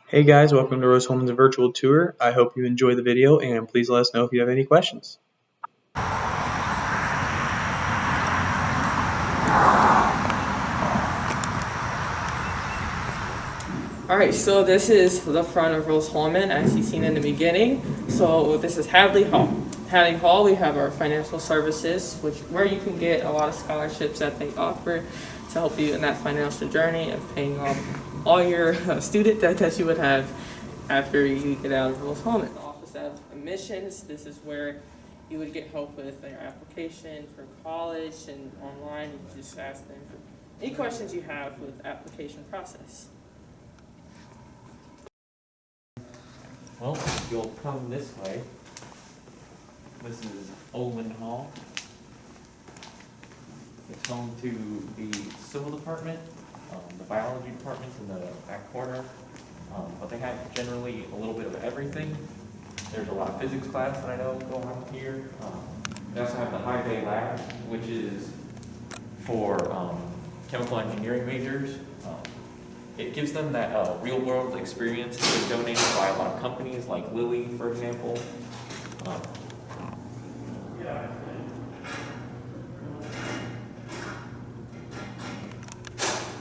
Hey guys, welcome to Rose-Hulman's virtual tour. I hope you enjoy the video and please let us know if you have any questions. Alright, so this is the front of Rose-Hulman as you've seen in the beginning. So this is Hadley Hall. Hadley Hall, we have our financial services, where you can get a lot of scholarships that they offer to help you in that financial journey of paying off all your student debt that you would have after you get out of Rose-Hulman. Office of Admissions, this is where you would get help with your application for college and online. You can just ask them for any questions you have with application process. Well, you'll come this way. This is Olin Hall. It's home to the civil department, the biology department in the back corner, but they have generally a little bit of everything. There's a lot of physics class that I know go on here. They also have the high bay lab, which is for chemical engineering majors. It gives them that real-world experience that's donated by a lot of companies, like Lilly, for example.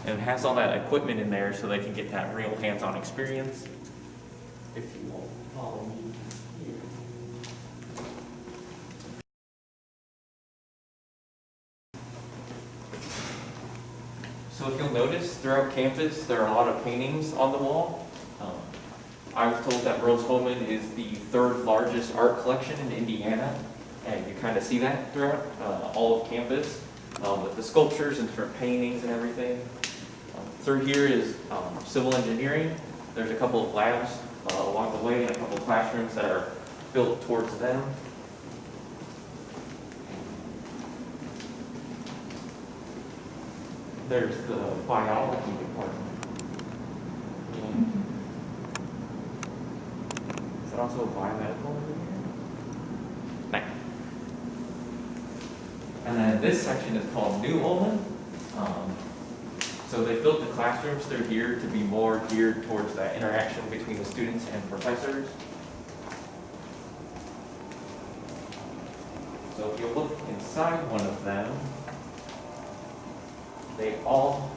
And it has all that equipment in there so they can get that real hands-on experience. If you will follow me here. So if you'll notice, throughout campus, there are a lot of paintings on the wall. I was told that Rose-Hulman is the third largest art collection in Indiana, and you kind of see that throughout all of campus with the sculptures and different paintings and everything. Through here is civil engineering. There's a couple of labs along the way and a couple of classrooms that are built towards them. There's the biology department. Is that also biomedical over here? Nice. And then this section is called New Ulman. So they built the classrooms through here to be more geared towards that interaction between the students and professors. So if you look inside one of them, they all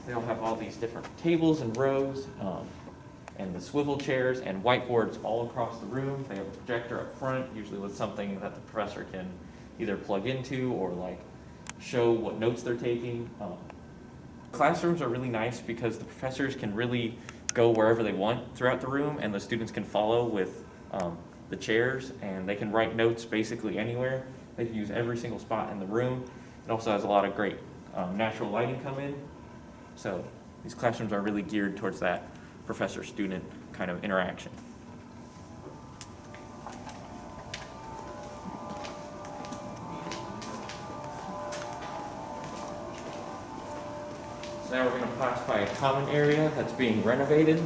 have all these different tables and rows, and the swivel chairs and whiteboards all across the room. They have a projector up front, usually with something that the professor can either plug into or like show what notes they're taking. Classrooms are really nice because the professors can really go wherever they want throughout the room, and the students can follow with the chairs, and they can write notes basically anywhere. They can use every single spot in the room. It also has a lot of great natural lighting come in. So these classrooms are really geared towards that professor-student kind of interaction. So now we're going to pass by a common area that's being renovated,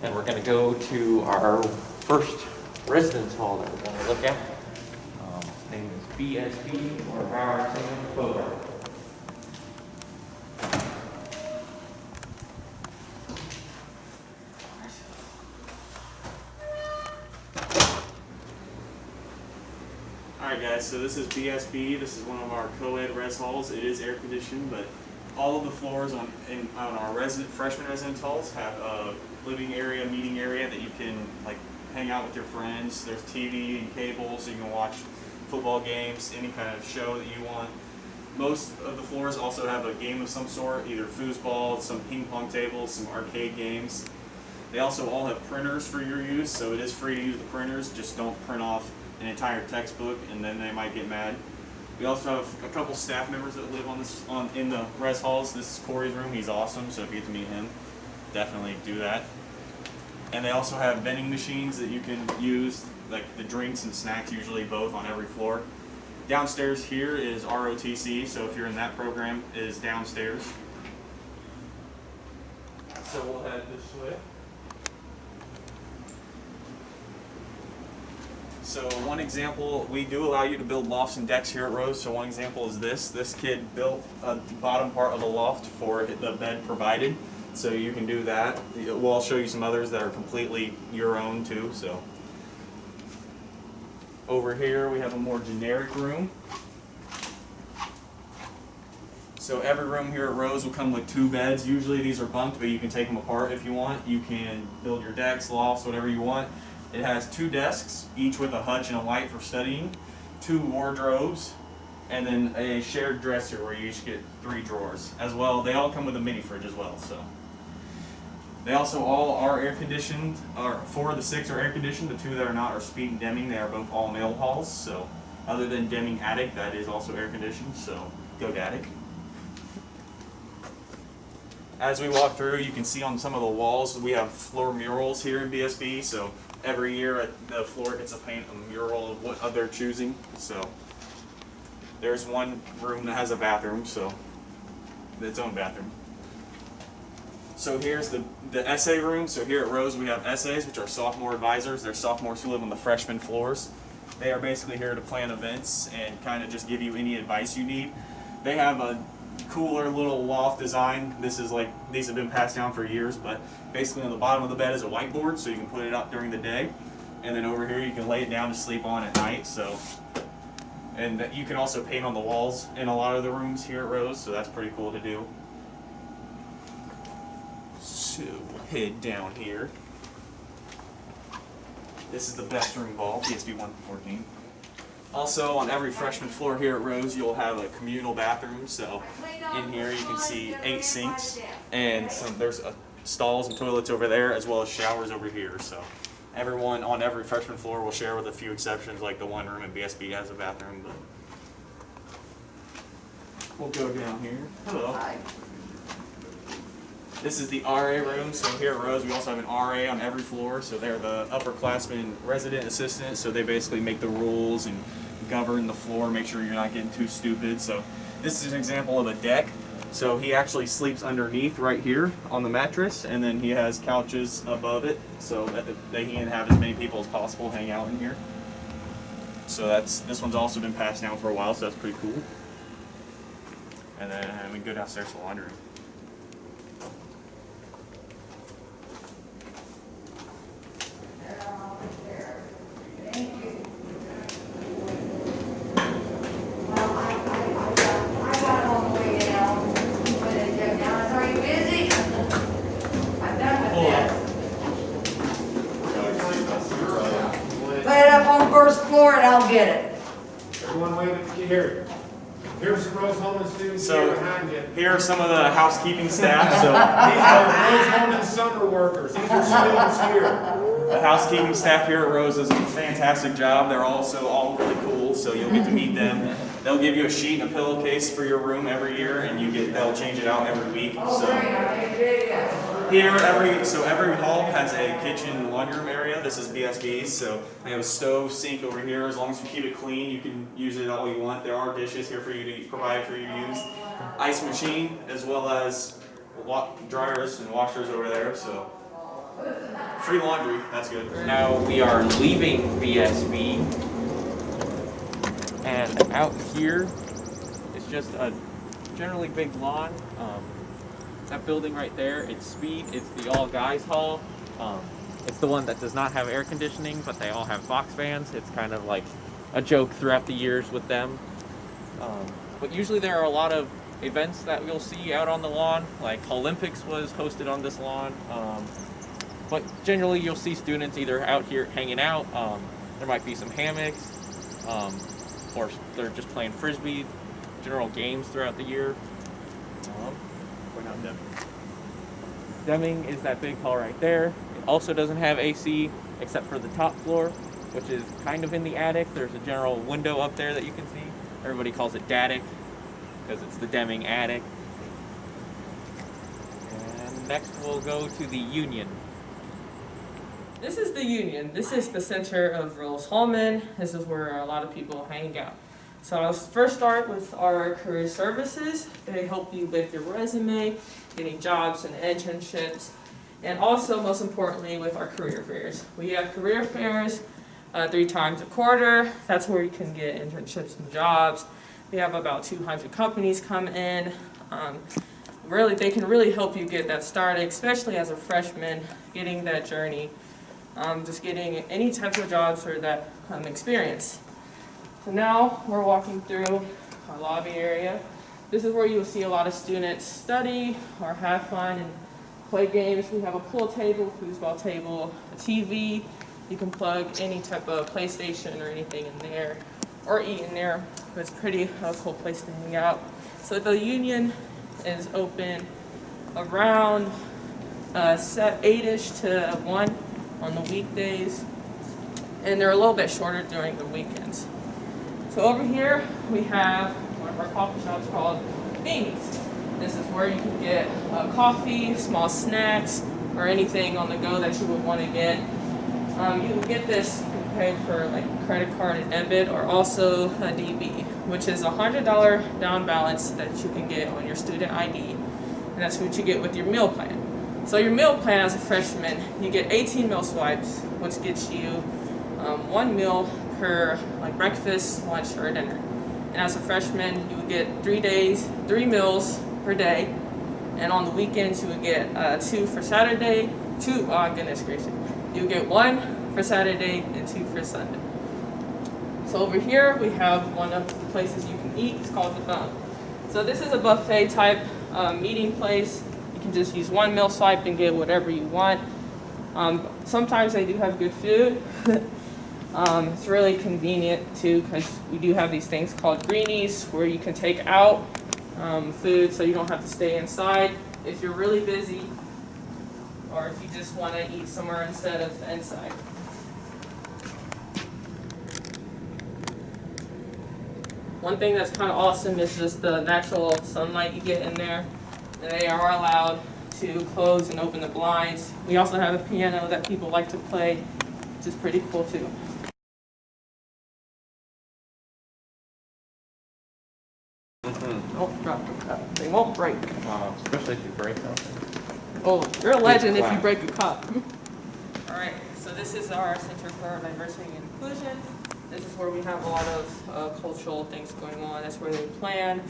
and we're going to go to our first residence hall that we're going to look at. His name is BSB, or Bauer Photo. Alright guys, so this is BSB. This is one of our co-ed res halls. It is air conditioned, but all of the floors on our freshman residence halls have a living area, meeting area that you can like hang out with your friends. There's TV and cable, so you can watch football games, any kind of show that you want. Most of the floors also have a game of some sort, either foosball, some ping pong tables, some arcade games. They also all have printers for your use, so it is free to use the printers. Just don't print off an entire textbook, and then they might get mad. We also have a couple staff members that live in the res halls. This is Corey's room. He's awesome, so if you get to meet him, definitely do that. And they also have vending machines that you can use, like the drinks and snacks, usually both on every floor. Downstairs here is ROTC, so if you're in that program, it is downstairs. So we'll head this way. So one example, we do allow you to build lofts and decks here at Rose. So one example is this. This kid built a bottom part of a loft for the bed provided. So you can do that. We'll show you some others that are completely your own too. So over here we have a more generic room. So every room here at Rose will come with 2 beds. Usually these are bunked, but you can take them apart if you want. You can build your decks, lofts, whatever you want. It has 2 desks, each with a hutch and a light for studying, 2 wardrobes, and then a shared dresser where you each get 3 drawers. As well, they all come with a mini fridge as well. So they also all are air conditioned. 4 of the 6 are air conditioned. The 2 that are not are Speed and Deming. They are both all male halls. So other than Deming Attic, that is also air conditioned. So go Attic. As we walk through, you can see on some of the walls, we have floor murals here in BSB. So every year the floor gets to paint a mural of what of their choosing. So there's one room that has a bathroom, so its own bathroom. So here's the essay room. So here at Rose we have essays, which are sophomore advisors. They're sophomores who live on the freshman floors. They are basically here to plan events and kind of just give you any advice you need. They have a cooler little loft design. These have been passed down for years, but basically on the bottom of the bed is a whiteboard, so you can put it up during the day, and then over here you can lay it down to sleep on at night. So, and you can also paint on the walls in a lot of the rooms here at Rose, so that's pretty cool to do. So we'll head down here. This is the best room of all, BSB 114. Also, on every freshman floor here at Rose, you'll have a communal bathroom. So in here you can see 8 sinks, and there's stalls and toilets over there, as well as showers over here. So everyone on every freshman floor will share, with a few exceptions, like the one room in BSB has a bathroom. But we'll go down here. Hello. This is the RA room. So here at Rose, we also have an RA on every floor. So they're the upperclassmen resident assistant. So they basically make the rules and govern the floor, make sure you're not getting too stupid. So this is an example of a deck. So he actually sleeps underneath right here on the mattress, and then he has couches above it so that he can have as many people as possible hang out in here. So this one's also been passed down for a while, so that's pretty cool. And then we go downstairs to the laundry room. Floor and I'll get it. Everyone wave it here. Here's the Rose-Hulman students here behind you. Here are some of the housekeeping staff. These are Rose-Hulman summer workers. These are students here. The housekeeping staff here at Rose does a fantastic job. They're also all really cool, so you'll get to meet them. They'll give you a sheet and a pillowcase for your room every year, and they'll change it out every week. So every hall has a kitchen and laundry room area. This is BSB's, so they have a stove, sink over here. As long as you keep it clean, you can use it all you want. There are dishes here for you to provide for you to use. Ice machine, as well as dryers and washers over there. So free laundry, that's good. Now we are leaving BSB, and out here is just a generally big lawn. That building right there, it's Speed. It's the all guys hall. It's the one that does not have air conditioning, but they all have box fans. It's kind of like a joke throughout the years with them. But usually there are a lot of events that you'll see out on the lawn, like Olympics was hosted on this lawn. But generally you'll see students either out here hanging out. There might be some hammocks, or they're just playing Frisbee, general games throughout the year. We're not Deming. Deming is that big hall right there. It also doesn't have AC except for the top floor, which is kind of in the attic. There's a general window up there that you can see. Everybody calls it Daddick because it's the Deming attic. And next we'll go to the Union. This is the Union. This is the center of Rose-Hulman. This is where a lot of people hang out. So I'll first start with our career services. They help you with your resume, getting jobs and internships, and also most importantly with our career fairs. We have career fairs 3 times a quarter. That's where you can get internships and jobs. We have about 200 companies come in. Really, they can really help you get that started, especially as a freshman, getting that journey, just getting any types of jobs or that experience. So now we're walking through our lobby area. This is where you'll see a lot of students study or have fun and play games. We have a pool table, foosball table, a TV. You can plug any type of PlayStation or anything in there, or eat in there. It's a pretty cool place to hang out. So the union is open around 8-ish to 1 on the weekdays, and they're a little bit shorter during the weekends. So over here we have one of our coffee shops called Beans. This is where you can get coffee, small snacks, or anything on the go that you would want to get. You can get this paid for like credit card and debit, or also a DB, which is a $100 down balance that you can get on your student ID, and that's what you get with your meal plan. So your meal plan as a freshman, you get 18 meal swipes, which gets you 1 meal per like breakfast, lunch, or dinner. And as a freshman, you would get 3 meals per day, and on the weekends you would get 2 for Saturday, 2. Oh goodness gracious! You would get 1 for Saturday and 2 for Sunday. So over here we have one of the places you can eat. It's called the Bone. So this is a buffet type meeting place. You can just use 1 meal swipe and get whatever you want. Sometimes they do have good food. It's really convenient too, because we do have these things called greenies where you can take out food so you don't have to stay inside if you're really busy, or if you just want to eat somewhere instead of inside. One thing that's kind of awesome is just the natural sunlight you get in there. And they are allowed to close and open the blinds. We also have a piano that people like to play, which is pretty cool too. Don't drop the cup. They won't break. Especially if you break them. Oh, you're a legend if you break a cup. All right, so this is our Center for Diversity and Inclusion. This is where we have a lot of cultural things going on. That's where they plan.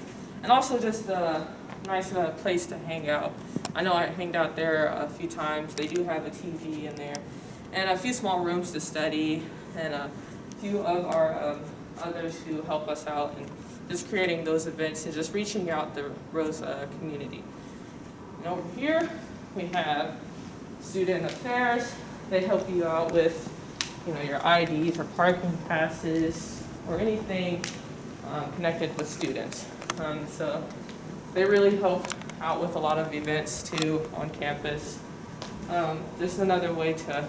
And also just a nice place to hang out. I know I hanged out there a few times. They do have a TV in there, and a few small rooms to study, and a few of our others who help us out in just creating those events and just reaching out the Rose community. And over here we have Student Affairs. They help you out with your IDs or parking passes or anything connected with students. So they really help out with a lot of events too on campus. Just another way to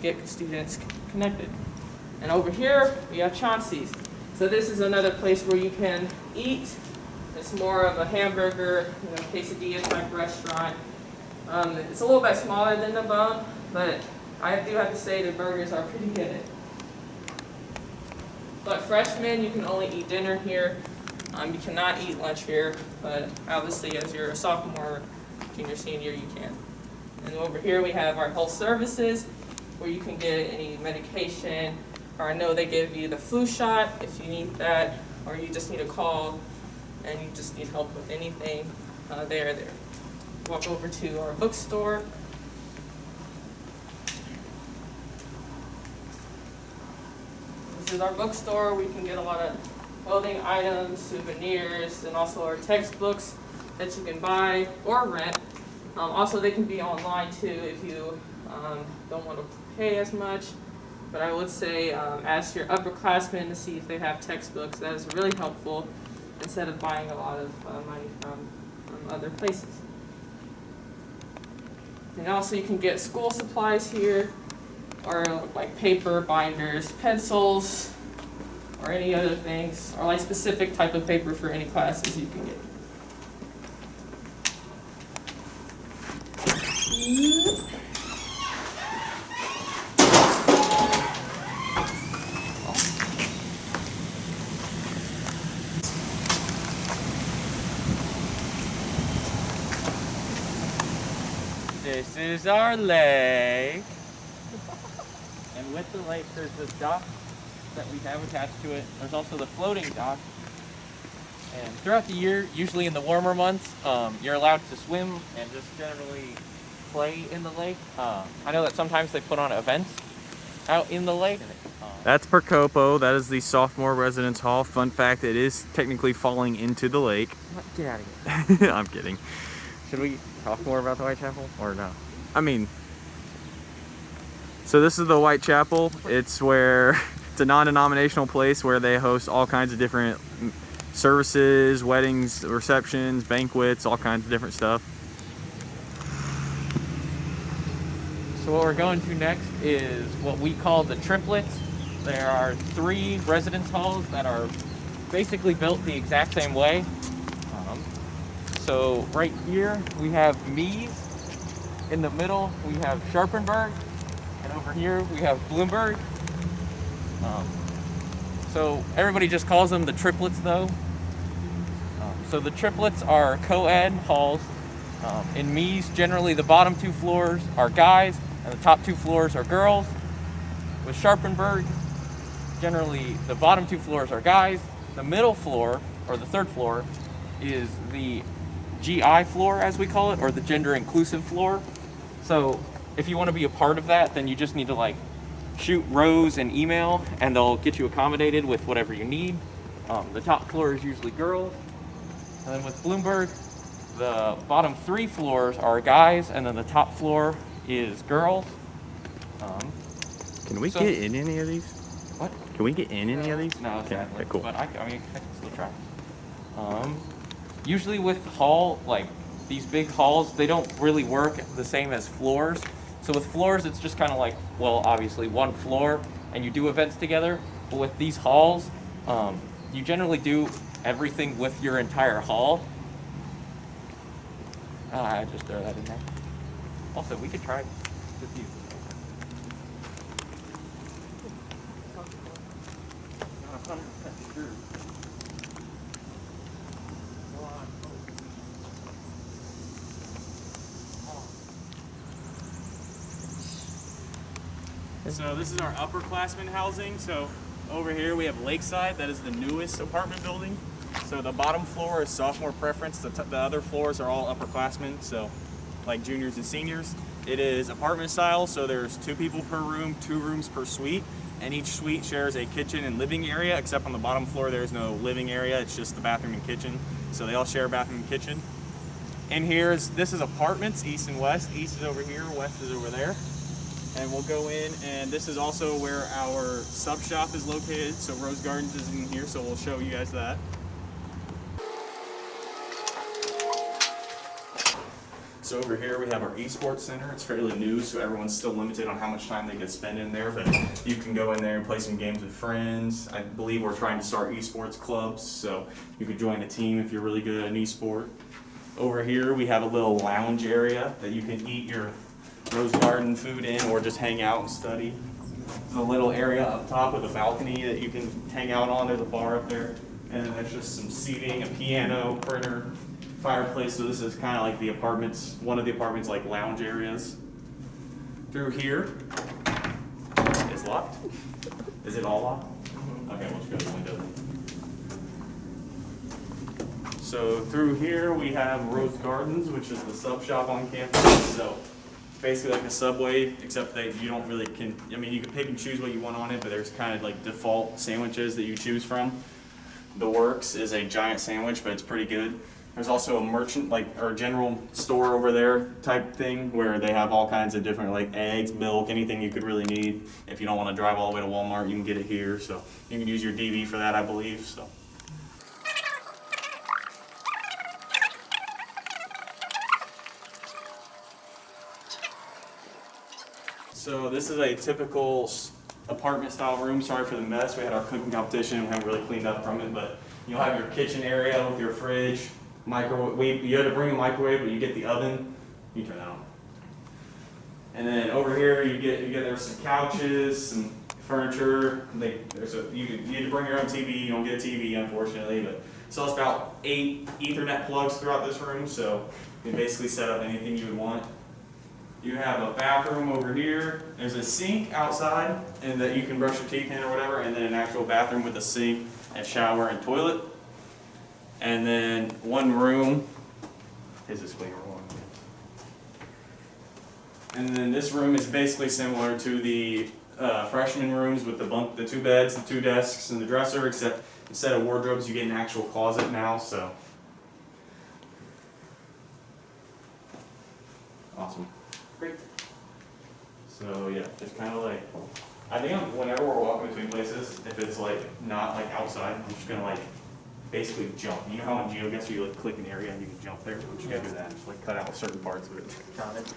get students connected. And over here we have Chauncey's. So this is another place where you can eat. It's more of a hamburger, quesadilla type restaurant. It's a little bit smaller than the Bone, but I do have to say the burgers are pretty good. But freshmen, you can only eat dinner here. You cannot eat lunch here, but obviously as you're a sophomore, junior, senior, you can. And over here we have our health services, where you can get any medication, or I know they give you the flu shot if you need that, or you just need a call and you just need help with anything, they are there. Walk over to our bookstore. This is our bookstore. We can get a lot of clothing items, souvenirs, and also our textbooks that you can buy or rent. Also, they can be online too if you don't want to pay as much. But I would say ask your upperclassmen to see if they have textbooks. That is really helpful instead of buying a lot of money from other places. And also you can get school supplies here, or like paper, binders, pencils, or any other things, or like specific type of paper for any classes you can get. This is our lake. And And with the lake, there's this dock that we have attached to it. There's also the floating dock. And throughout the year, usually in the warmer months, you're allowed to swim and just generally play in the lake. I know that sometimes they put on events out in the lake. That's Percopo. That is the sophomore residence hall. Fun fact, it is technically falling into the lake. Get out of here. I'm kidding. Should we talk more about the Whitechapel or no? I mean, so this is the Whitechapel. It's a non-denominational place where they host all kinds of different services, weddings, receptions, banquets, all kinds of different stuff. So what we're going to next is what we call the triplets. There are 3 residence halls that are basically built the exact same way. So right here we have Mies. In the middle we have Sharpenburg, and over here we have Bloomberg. So everybody just calls them the triplets though. So the triplets are co-ed halls. In Mies, generally the bottom 2 floors are guys and the top 2 floors are girls. With Sharpenburg, generally the bottom 2 floors are guys. The middle floor, or the 3rd floor, is the GI floor, as we call it, or the gender inclusive floor. So if you want to be a part of that, then you just need to like shoot Rose an email and they'll get you accommodated with whatever you need. The top floor is usually girls. And then with Bloomberg, the bottom 3 floors are guys and then the top floor is girls. Can we get in any of these? What? Can we get in any of these? No, Okay, sadly. cool. But I can still try. Usually with these big halls, they don't really work the same as floors. So with floors, it's just kind of like, well, obviously one floor and you do events together. But with these halls, you generally do everything with your entire hall. I just throw that in there. Also, we could try to see. Not 100% sure. So this is our upperclassmen housing. So over here we have Lakeside. That is the newest apartment building. So the bottom floor is sophomore preference. The other floors are all upperclassmen, so like juniors and seniors. It is apartment style, so there's 2 people per room, 2 rooms per suite, and each suite shares a kitchen and living area, except on the bottom floor there's no living area, it's just the bathroom and kitchen. So they all share a bathroom and kitchen. And this is apartments, east and west. East is over here, west is over there. And we'll go in, and this is also where our sub shop is located. So Rose Gardens is in here, so we'll show you guys that. So over here we have our esports center. It's fairly new, so everyone's still limited on how much time they can spend in there, but you can go in there and play some games with friends. I believe we're trying to start esports clubs, so you could join a team if you're really good at an esport. Over here we have a little lounge area that you can eat your Rose Garden food in or just hang out and study. There's a little area up top with a balcony that you can hang out on. There's a bar up there, and then there's just some seating, a piano, printer, fireplace. So this is kind of like the apartments, one of the apartments like lounge areas. Through here is locked. Is it all locked? Okay, we'll just go to the window. So through here we have Rose Gardens, which is the sub shop on campus. So basically like a Subway, except that you don't really you can pick and choose what you want on it, but there's kind of like default sandwiches that you choose from. The Works is a giant sandwich, but it's pretty good. There's also a merchant, or general store over there type thing where they have all kinds of different eggs, milk, anything you could really need. If you don't want to drive all the way to Walmart, you can get it here. So you can use your DV for that, I believe. So this is a typical apartment style room. Sorry for the mess. We had our cooking competition. We haven't really cleaned up from it, but you'll have your kitchen area with your fridge, microwave. You had to bring a microwave, but you get the oven. You turn that on. And then over here you get there's some couches, some furniture. You need to bring your own TV. You don't get a TV, unfortunately, but so it's about 8 Ethernet plugs throughout this room. So you can basically set up anything you would want. You have a bathroom over here. There's a sink outside and that you can brush your teeth in or whatever, and then an actual bathroom with a sink and shower and toilet. And then one room is this clean room. And then this room is basically similar to the freshman rooms with the 2 beds, the 2 desks, and the dresser, except instead of wardrobes, you get an actual closet now. So awesome. Great. So yeah, just kind of like, I think whenever we're walking between places, if it's like not like outside, I'm just gonna like basically jump. You know how in GeoGuessr you like click an area and you can jump there? I'm just gonna do that, just like cut out certain parts of it. Got it.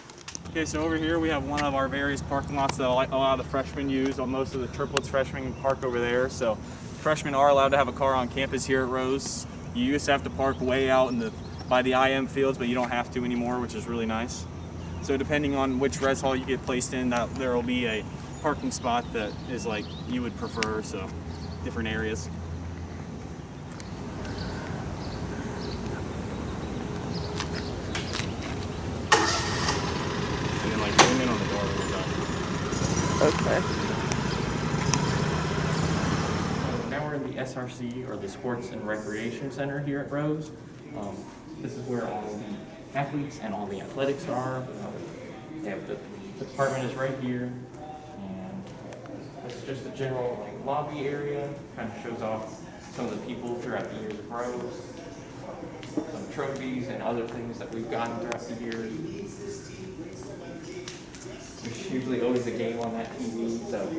Okay, so over here we have one of our various parking lots that a lot of the freshmen use. Most of the triplets freshmen park over there. So freshmen are allowed to have a car on campus here at Rose. You used to have to park way out by the IM fields, but you don't have to anymore, which is really nice. So depending on which res hall you get placed in, there will be a parking spot that is like you would prefer, so different areas. And then like zoom in on the door when we're done. Okay. So now we're in the SRC, or the Sports and Recreation Center here at Rose. This is where all the athletes and all the athletics are. They have the department is right here, and it's just a general like lobby area. Kind of shows off some of the people throughout the years of Rose, some trophies and other things that we've gotten throughout the years. There's usually always a game on that TV, so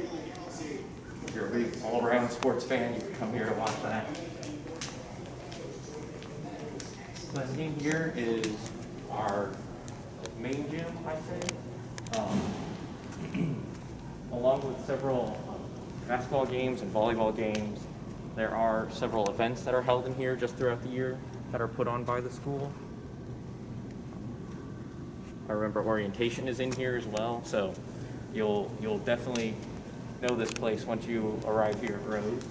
if you're a big all-around sports fan, you can come here to watch that. So in here is our main gym, I'd say, along with several basketball games and volleyball games. There are several events that are held in here just throughout the year that are put on by the school. I remember orientation is in here as well, so you'll definitely know this place once you arrive here at Rose.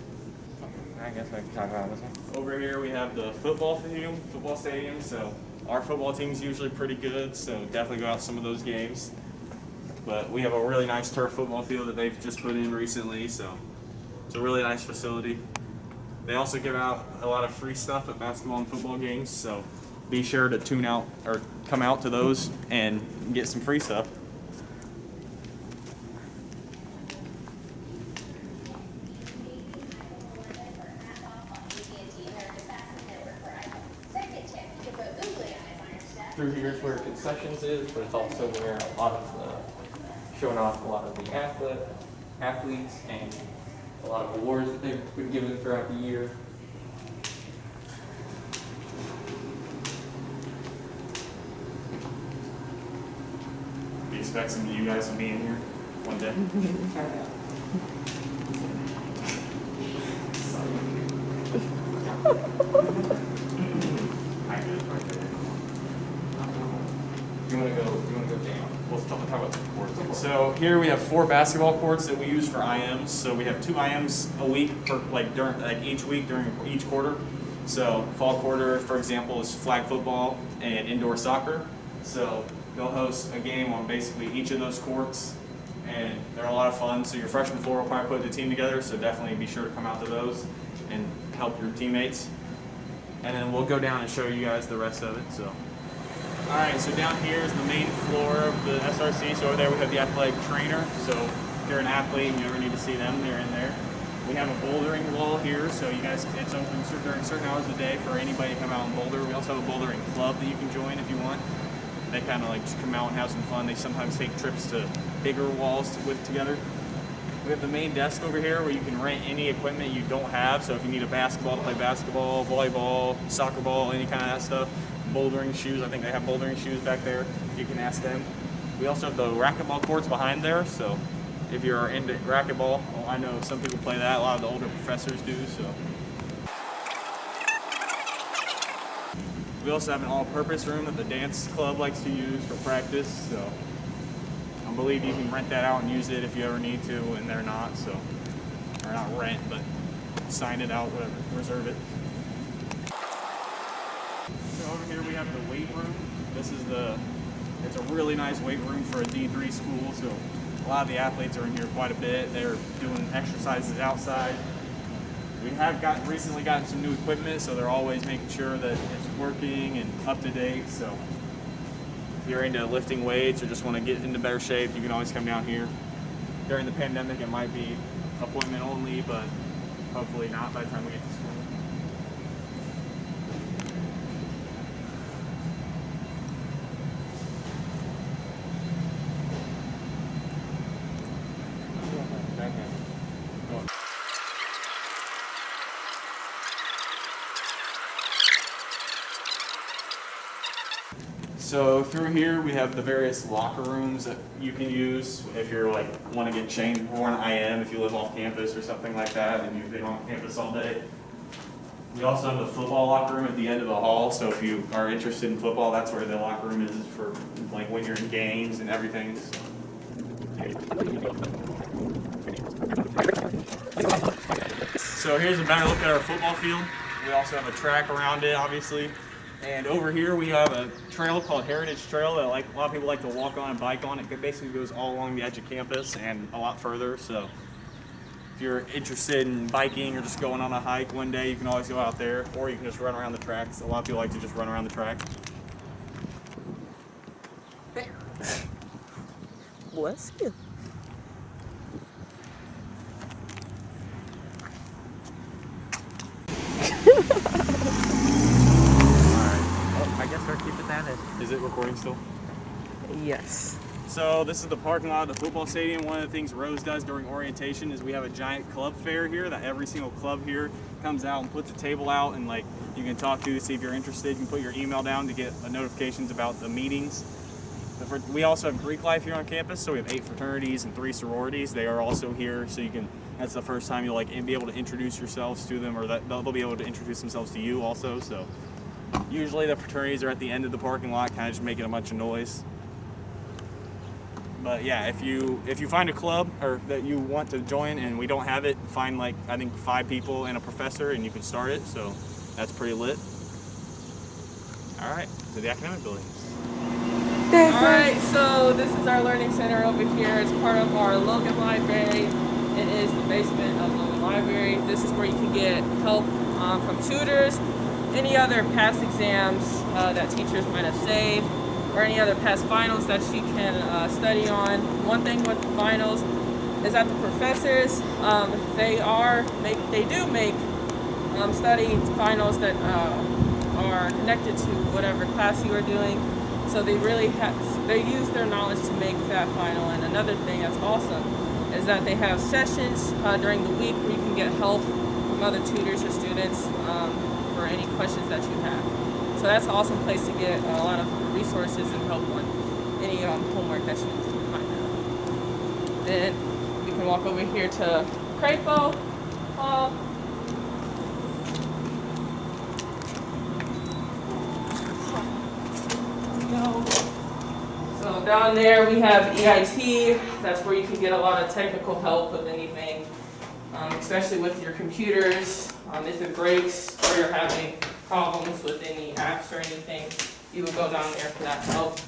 I guess I can talk about this one. Over here we have the football stadium. So our football team's usually pretty good, so definitely go out to some of those games. But we have a really nice turf football field that they've just put in recently, so it's a really nice facility. They also give out a lot of free stuff at basketball and football games, so be sure to tune out or come out to those and get some free stuff. Through here is where concessions is, but it's also where a lot of showing off a lot of the athletes and a lot of awards that they've been given throughout the year. Do you expect some of you guys to be in here one day? You wanna go down? We'll talk about the courts. So here we have 4 basketball courts that we use for IMs. So we have 2 IMs a week each week during each quarter. So fall quarter, for example, is flag football and indoor soccer. So they'll host a game on basically each of those courts, and they're a lot of fun. So your freshman floor will probably put the team together. So definitely be sure to come out to those and help your teammates. And then we'll go down and show you guys the rest of it. So. Alright, so down here is the main floor of the SRC. So over there we have the athletic trainer. So if you're an athlete and you ever need to see them, they're in there. We have a bouldering wall here, so you guys, it's open during certain hours of the day for anybody to come out and boulder. We also have a bouldering club that you can join if you want. They kind of like just come out and have some fun. They sometimes take trips to bigger walls to lift together. We have the main desk over here where you can rent any equipment you don't have. So if you need a basketball to play basketball, volleyball, soccer ball, any kind of that stuff. Bouldering shoes, I think they have bouldering shoes back there. You can ask them. We also have the racquetball courts behind there. So if you're into racquetball, well, I know some people play that. A lot of the older professors do. So we also have an all-purpose room that the dance club likes to use for practice. So I believe you can rent that out and use it if you ever need to, and they're not. So, or not rent, but sign it out, whatever, reserve it. So over here we have the weight room. This is the It's a really nice weight room for a D3 school, so a lot of the athletes are in here quite a bit. They're doing exercises outside. We have recently gotten some new equipment, so they're always making sure that it's working and up to date. So if you're into lifting weights or just want to get into better shape, you can always come down here. During the pandemic, it might be appointment only, but hopefully not by the time we get to school. So through here we have the various locker rooms that you can use if you're like want to get changed before an IM, if you live off campus or something like that and you've been on campus all day. We also have the football locker room at the end of the hall, so if you are interested in football, that's where the locker room is for like when you're in games and everything. So here's a better look at our football field. We also have a track around it, obviously. And over here we have a trail called Heritage Trail that a lot of people like to walk on and bike on. It basically goes all along the edge of campus and a lot further. So if you're interested in biking or just going on a hike one day, you can always go out there, or you can just run around the tracks. A lot of people like to just run around the track. Bless you. I guess our keep it that Is it recording still? Yes. So this is the parking lot of the football stadium. One of the things Rose does during orientation is we have a giant club fair here that every single club here comes out and puts a table out and like you can talk to see if you're interested. You can put your email down to get notifications about the meetings. We also have Greek life here on campus, so we have 8 fraternities and 3 sororities. They are also here, so you can. That's the first time you'll like be able to introduce yourselves to them, or that they'll be able to introduce themselves to you also. So usually the fraternities are at the end of the parking lot, kind of just making a bunch of noise. But yeah, if you find a club or that you want to join and we don't have it, find like I think 5 people and a professor, and you can start it. So that's pretty lit. All right, to the academic buildings. Alright, so this is our learning center over here. It's part of our Logan Library. It is the basement of Logan Library. This is where you can get help from tutors, any other past exams that teachers might have saved, or any other past finals that you can study on. One thing with the finals is that the professors, they do make study finals that are connected to whatever class you are doing. So they use their knowledge to make that final. And another thing that's awesome is that they have sessions during the week where you can get help from other tutors or students for any questions that you have. So that's an awesome place to get a lot of resources and help on any homework that you might have. Then we can walk over here to Crapo Hall. So down there we have EIT. That's where you can get a lot of technical help with anything, especially with your computers. If it breaks or you're having problems with any apps or anything, you will go down there for that help.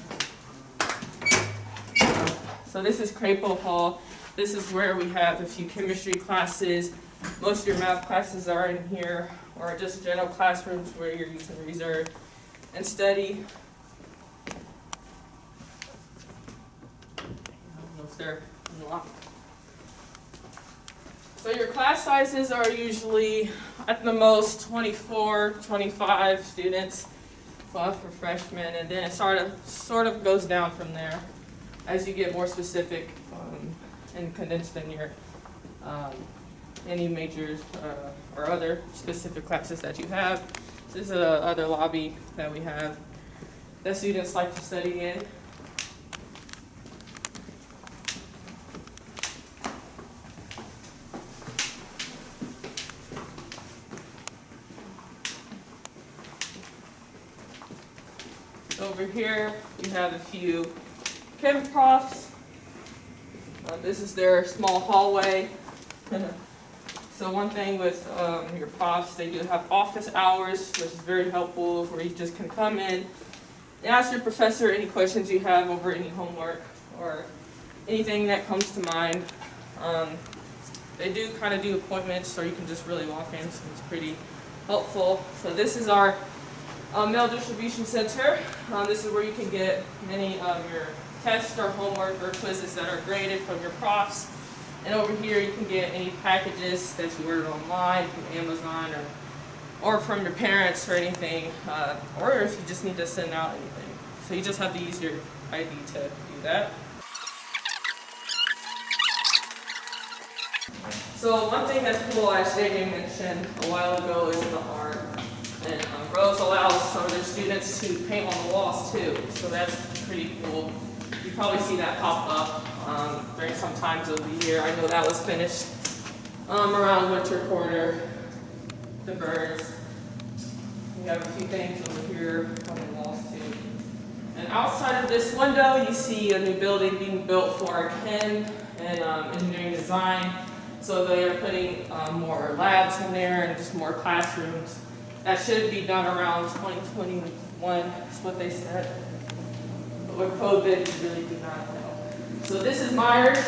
So this is Crapo Hall. This is where we have a few chemistry classes. Most of your math classes are in here, or just general classrooms where you can reserve and study. So your class sizes are usually at the most 24, 25 students for freshmen, and then it sort of goes down from there as you get more specific and condensed in your any majors or other specific classes that you have. This is the other lobby that we have that students like to study in. Over here, we have a few chem profs. This is their small hallway. So one thing with your profs, they do have office hours, which is very helpful, where you just can come in and ask your professor any questions you have over any homework or anything that comes to mind. They do kind of do appointments, or you can just really walk in, so it's pretty helpful. So this is our mail distribution center. This is where you can get any of your tests or homework or quizzes that are graded from your profs. And over here you can get any packages that you ordered online from Amazon or from your parents or anything, or if you just need to send out anything. So you just have to use your ID to do that. So one thing that's cool, as JJ mentioned a while ago, is the art. And Rose allows some of their students to paint on the walls too, so that's pretty cool. You probably see that pop up during some times of the year. I know that was finished around winter quarter. The birds. We have a few things over here on the walls too. And outside of this window, you see a new building being built for our Chem and engineering design. So they are putting more labs in there and just more classrooms. That should be done around 2021, is what they said. But with COVID, we really do not know. So this is Myers.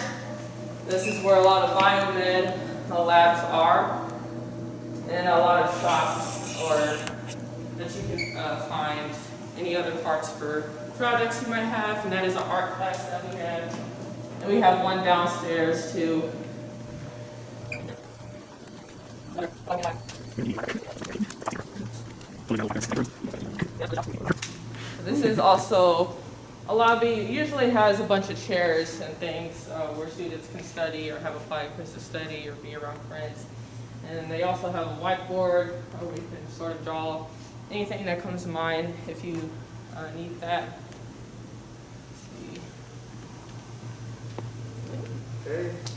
This is where a lot of biomed labs are, and a lot of shops or that you can find any other parts for projects you might have. And that is an art class that we have. And we have one downstairs too. This is also a lobby. It usually has a bunch of chairs and things where students can study or have a quiet place to study or be around friends. And they also have a whiteboard where we can sort of draw anything that comes to mind if you need that. Let's see.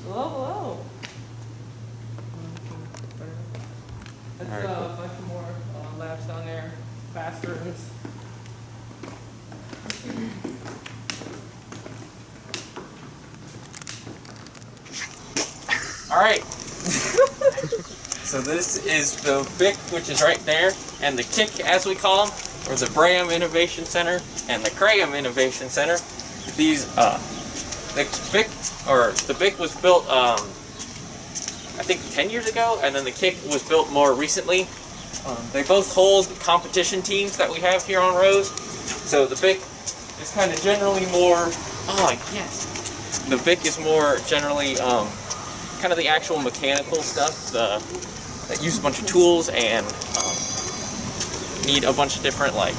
Hello, hello. That's a bunch more labs down there, classrooms. All right. So this is the BIC, which is right there, and the KIC, as we call them, or the Braham Innovation Center, and the Graham Innovation Center. These, the BIC was built, I think 10 years ago, and then the KIC was built more recently. They both hold competition teams that we have here on Rose. So the BIC is kind of generally more, the BIC is more generally kind of the actual mechanical stuff that use a bunch of tools and need a bunch of different like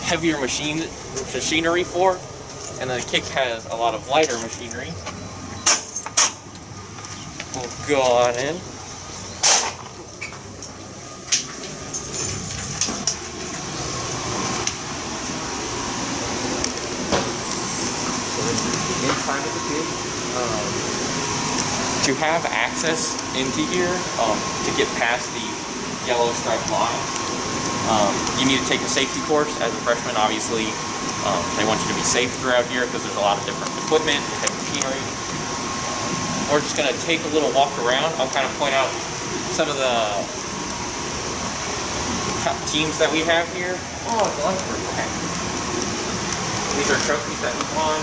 heavier machinery for. And then the KIC has a lot of lighter machinery. We'll go on in. So this is the inside of the KIC. To have access into here, to get past the yellow striped line, you need to take a safety course. As a freshman, obviously, they want you to be safe throughout here because there's a lot of different equipment, different machinery. We're just going to take a little walk around. I'll kind of point out some of the teams that we have here. Oh, it's electric. These are trophies that we won.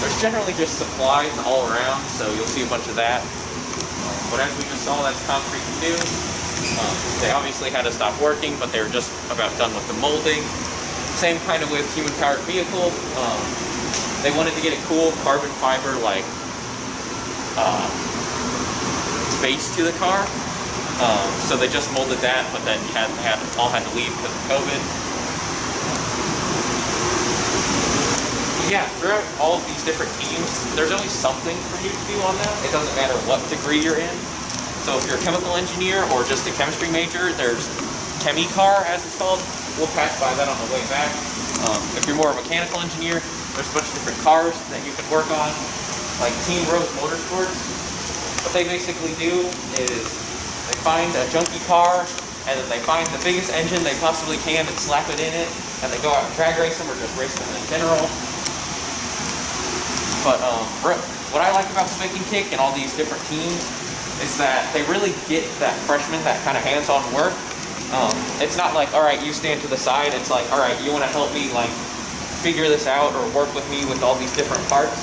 There's generally just supplies all around, so you'll see a bunch of that. But as we just saw, that's concrete too. They obviously had to stop working, but they were just about done with the molding. Same kind of with human-powered vehicle. They wanted to get a cool carbon fiber like base to the car, so they just molded that. But then all had to leave because of COVID. Yeah, throughout all of these different teams, there's always something for you to do on them. It doesn't matter what degree you're in. So if you're a chemical engineer or just a chemistry major, there's ChemiCar, as it's called. We'll pass by that on the way back. If you're more a mechanical engineer, there's a bunch of different cars that you can work on, like Team Rose Motorsports. What they basically do is they find a junky car, and then they find the biggest engine they possibly can and slap it in it, and they go out and drag race them or just race them in general. But what I like about the BIC and KIC and all these different teams is that they really get that freshman, that kind of hands-on work. it's not like, all right, you stand to the side. It's like, all right, you want to help me like figure this out or work with me with all these different parts.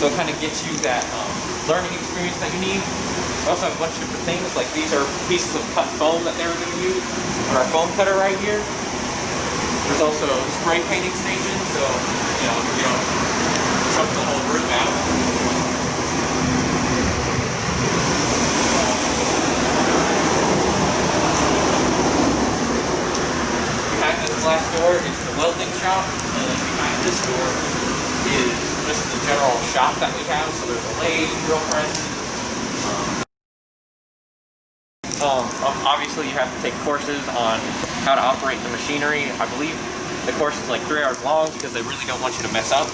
So it kind of gets you that learning experience that you need. We also have a bunch of different things, like these are pieces of cut foam that they were going to use on our foam cutter right here. There's also a spray painting station, so you don't choke the whole room out. Behind this glass door is the welding shop, and then behind this door is just the general shop that we have. So there's a lathe, drill press. Obviously, you have to take courses on how to operate the machinery. I believe the course is like 3 hours long because they really don't want you to mess up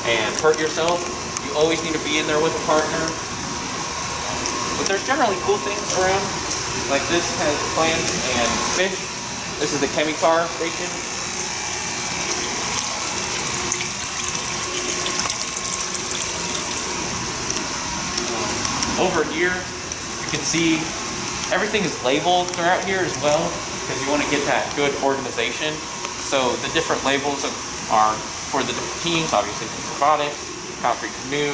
and hurt yourself. You always need to be in there with a partner. But there's generally cool things around. Like this has plants and fish. This is the Chemicar station. Over here, you can see everything is labeled throughout here as well, because you want to get that good organization. So the different labels are for the different teams, obviously robotics, concrete canoe,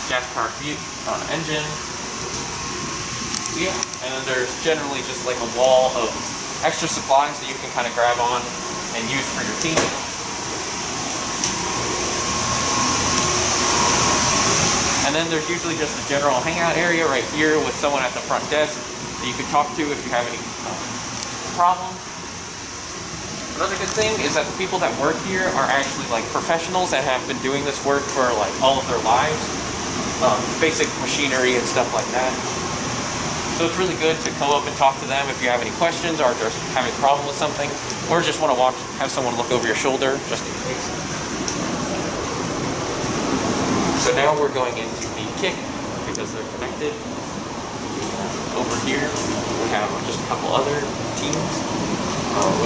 gas-powered engine. Yeah, and then there's generally just like a wall of extra supplies that you can kind of grab on and use for your team. And then there's usually just a general hangout area right here with someone at the front desk that you can talk to if you have any problems. Another good thing is that the people that work here are actually like professionals that have been doing this work for like all of their lives. Basic machinery and stuff like that. So it's really good to go up and talk to them if you have any questions or just having a problem with something, or just want to have someone look over your shoulder just in case. So now we're going into the kick because they're connected. Over here we have just a couple other teams.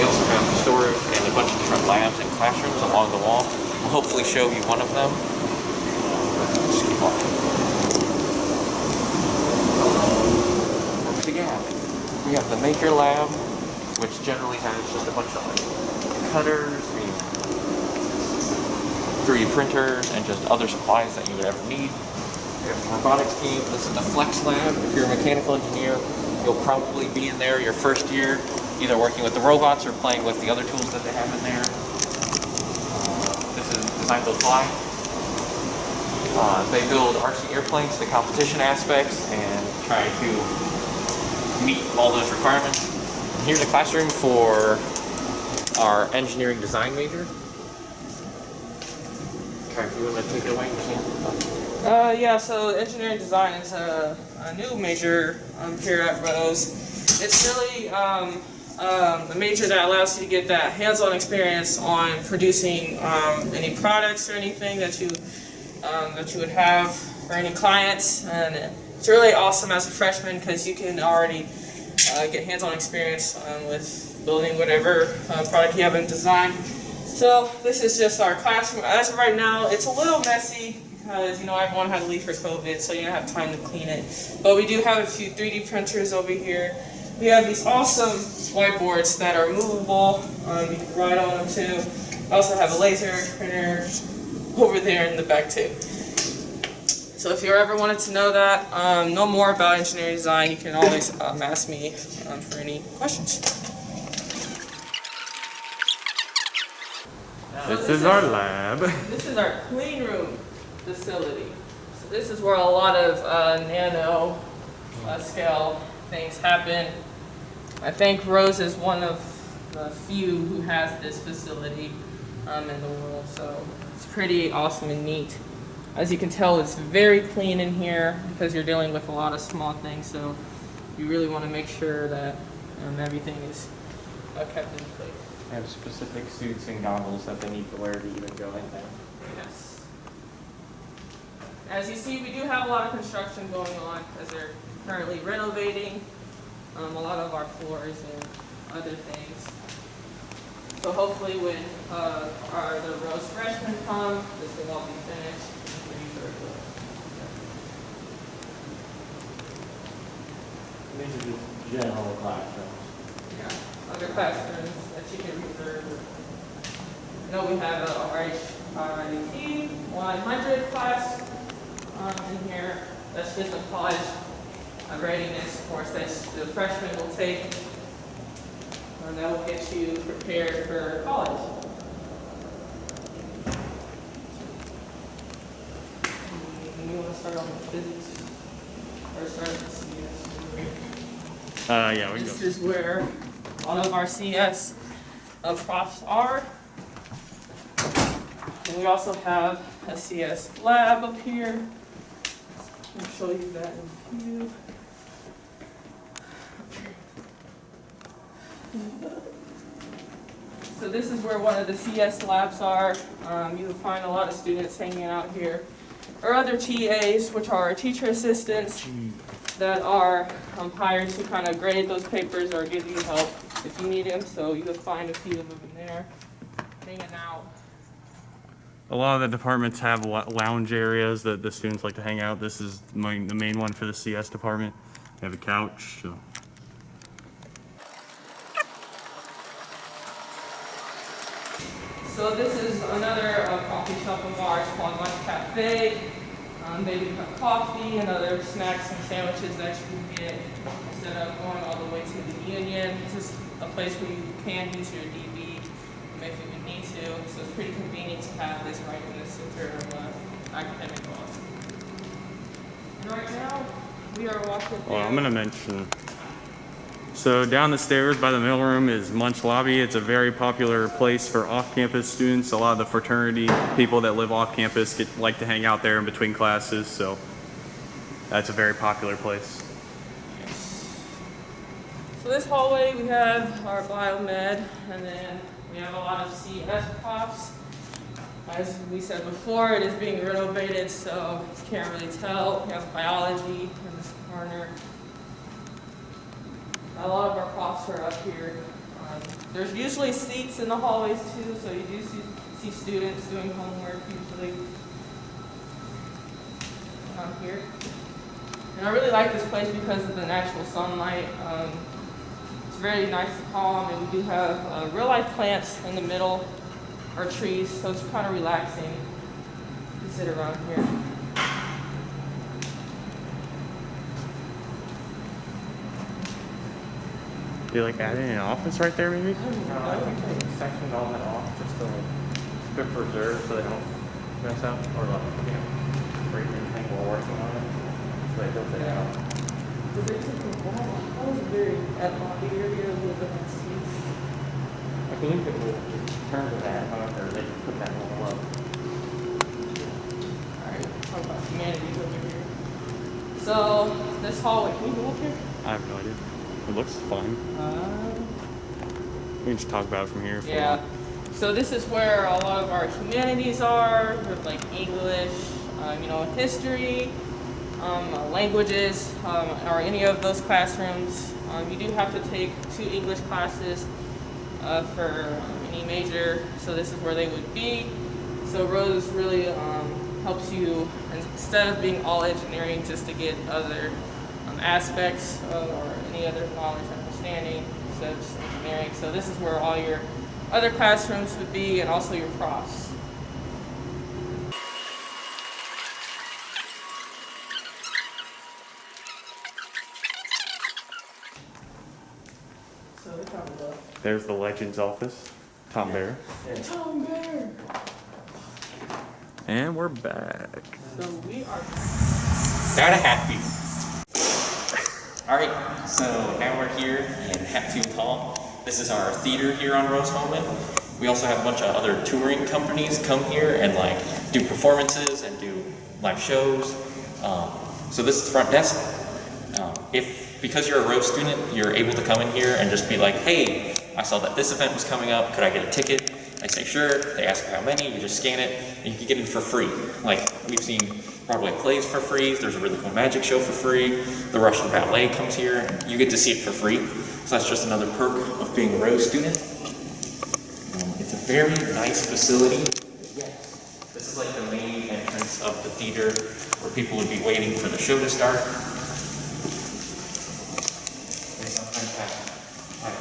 We also have storage and a bunch of different labs and classrooms along the wall. We'll hopefully show you one of them. Just keep walking. We have the maker lab, which generally has just a bunch of like cutters, 3D printers, and just other supplies that you would ever need. We have the robotics team. This is the flex lab. If you're a mechanical engineer, you'll probably be in there your first year, either working with the robots or playing with the other tools that they have in there. This is Design Build Fly. They build RC airplanes to competition aspects and try to meet all those requirements. And here's a classroom for our engineering design major. Okay, if you want to take it away, you Yeah, so engineering design is a new major here at Rose. It's really a major that allows you to get that hands-on experience on producing any products or anything that you would have for any clients, and it's really awesome as a freshman because you can already get hands-on experience with building whatever product you have in design. So this is just our classroom. As of right now, it's a little messy because everyone had to leave for COVID, so you don't have time to clean it. But we do have a few 3D printers over here. We have these awesome whiteboards that are movable. You can write on them too. We also have a laser printer over there in the back too. So if you ever wanted to know more about engineering design, you can always ask me for any questions. This is our lab. This is our clean room facility. So this is where a lot of nano scale things happen. I think Rose is one of the few who has this facility in the world, so it's pretty awesome and neat. As you can tell, it's very clean in here because you're dealing with a lot of small things, so you really want to make sure that everything is kept in place. They have specific suits and goggles that they need to wear to even go in there. Yes. As you see, we do have a lot of construction going on as they're currently renovating a lot of our floors and other things. So hopefully when the Rose freshmen come, this will all be finished. These are just general classrooms. yeah, other classrooms that you can reserve. I know we have a RHIT 100 class in here. That's just a college readiness course that the freshmen will take, and that will get you prepared for college. You want to start on physics or start with CS? Yeah, we can This go. is where all of our CS profs are. And we also have a CS lab up here. I'll show you that in a few. So this is where one of the CS labs are. You'll find a lot of students hanging out here. Or other TAs, which are teacher assistants, that are hired to kind of grade those papers or give you help if you need them. So you'll find a few of them in there hanging out. A lot of the departments have lounge areas that the students like to hang out. This is the main one for the CS department. They have a couch. So. So this is another coffee shop of ours called Lunch Cafe. They do have coffee and other snacks and sandwiches that you can get instead of going all the way to the Union. This is a place where you can use your DB if you would need to. So it's pretty convenient to have this right in the center of academic laws. And right now, we are walking through. Well, I'm gonna mention. So down the stairs by the mailroom is Munch Lobby. It's a very popular place for off-campus students. A lot of the fraternity people that live off-campus like to hang out there in between classes. So that's a very popular place. So this hallway, we have our biomed, and then we have a lot of CS profs. As we said before, it is being renovated, so you can't really tell. We have biology in this corner. A lot of our profs are up here. There's usually seats in the hallways too, so you do see students doing homework usually here. And I really like this place because of the natural sunlight. It's very nice and calm, and we do have real life plants in the middle, or trees, so it's kind of relaxing to sit around here. Do you like add in an office right there maybe? No, I think they sectioned all that off just to like good for reserve so they don't mess up or like, you know, break anything while working on it. So they built it out. But they took the wall. That was a very lobby area with the seats. I believe it will turn to that, however, they put that wall up. Alright, talk about humanities over here. So this hallway, can we go up here? I have no idea. It looks fine. We can just talk about it from here. Yeah. So this is where a lot of our humanities are, with like English, history, languages, or any of those classrooms. You do have to take 2 English classes for any major, so this is where they would be. So Rose really helps you, instead of being all engineering, just to get other aspects or any other knowledge and understanding instead of just engineering. So this is where all your other classrooms would be, and also your profs. So they're talking about There's the Legends office. Tom Bear. Tom Bear. And we're back. So we are. Down to Hatfield. Alright, so now we're here in Hatfield Hall. This is our theater here on Rose-Hulman. We also have a bunch of other touring companies come here and like do performances and do live shows. So this is the front desk. Because you're a Rose student, you're able to come in here and just be like, hey, I saw that this event was coming up, could I get a ticket? They say sure, they ask how many, you just scan it, and you can get in for free. Like, we've seen Broadway plays for free, there's a really cool magic show for free, the Russian ballet comes here, and you get to see it for free. So that's just another perk of being a Rose student. It's a very nice facility. This is like the main entrance of the theater where people would be waiting for the show to start. They sometimes have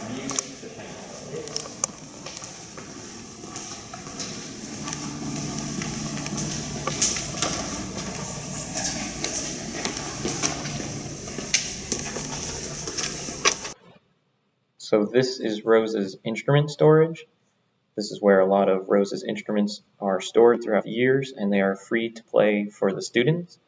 So this is Rose's instrument storage. This is where a lot of Rose's instruments are stored throughout the years, and they are free to play for the students.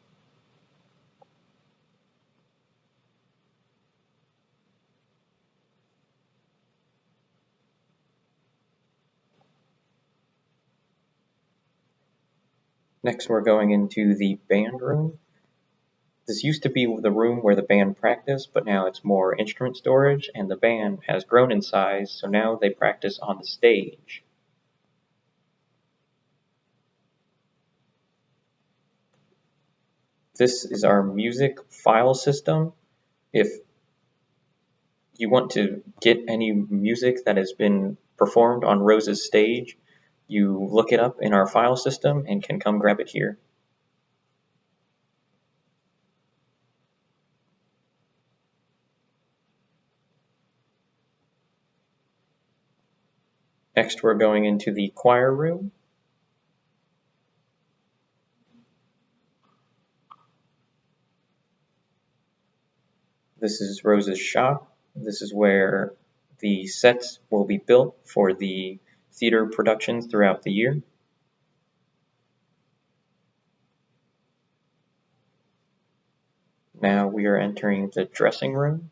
Next, we're going into the band room. This used to be the room where the band practiced, but now it's more instrument storage, and the band has grown in size, so now they practice on the stage. This is our music file system. If you want to get any music that has been performed on Rose's stage, you look it up in our file system and can come grab it here. Next, we're going into the choir room. This is Rose's shop. This is where the sets will be built for the theater productions throughout the year. Now we are entering the dressing room.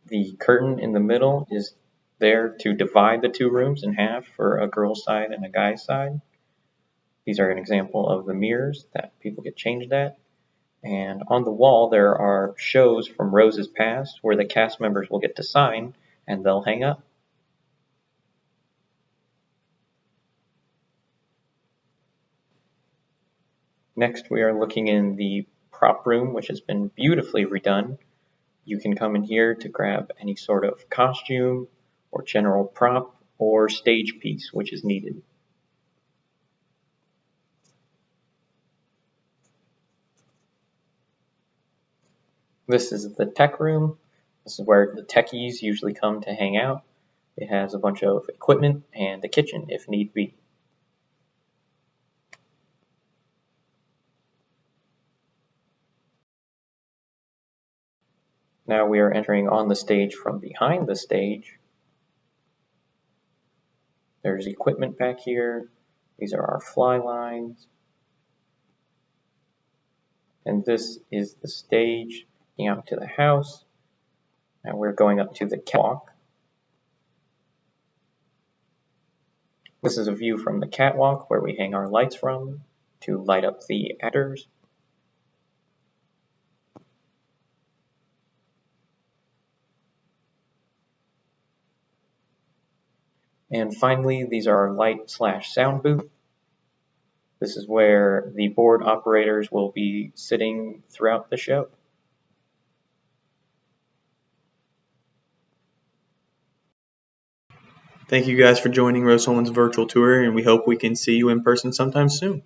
The curtain in the middle is there to divide the two rooms in half for a girl's side and a guy's side. These are an example of the mirrors that people get changed at. And on the wall there are shows from Rose's past where the cast members will get to sign and they'll hang up. Next we are looking in the prop room, which has been beautifully redone. You can come in here to grab any sort of costume or general prop or stage piece which is needed. This is the tech room. This is where the techies usually come to hang out. It has a bunch of equipment and a kitchen if need be. Now we are entering on the stage from behind the stage. There's equipment back here. These are our fly lines. And this is the stage out to the house. Now we're going up to the catwalk. This is a view from the catwalk where we hang our lights from to light up the actors. And finally, these are our light/sound booth. This is where the board operators will be sitting throughout the show. Thank you guys for joining Rose-Hulman's virtual tour, and we hope we can see you in person sometime soon.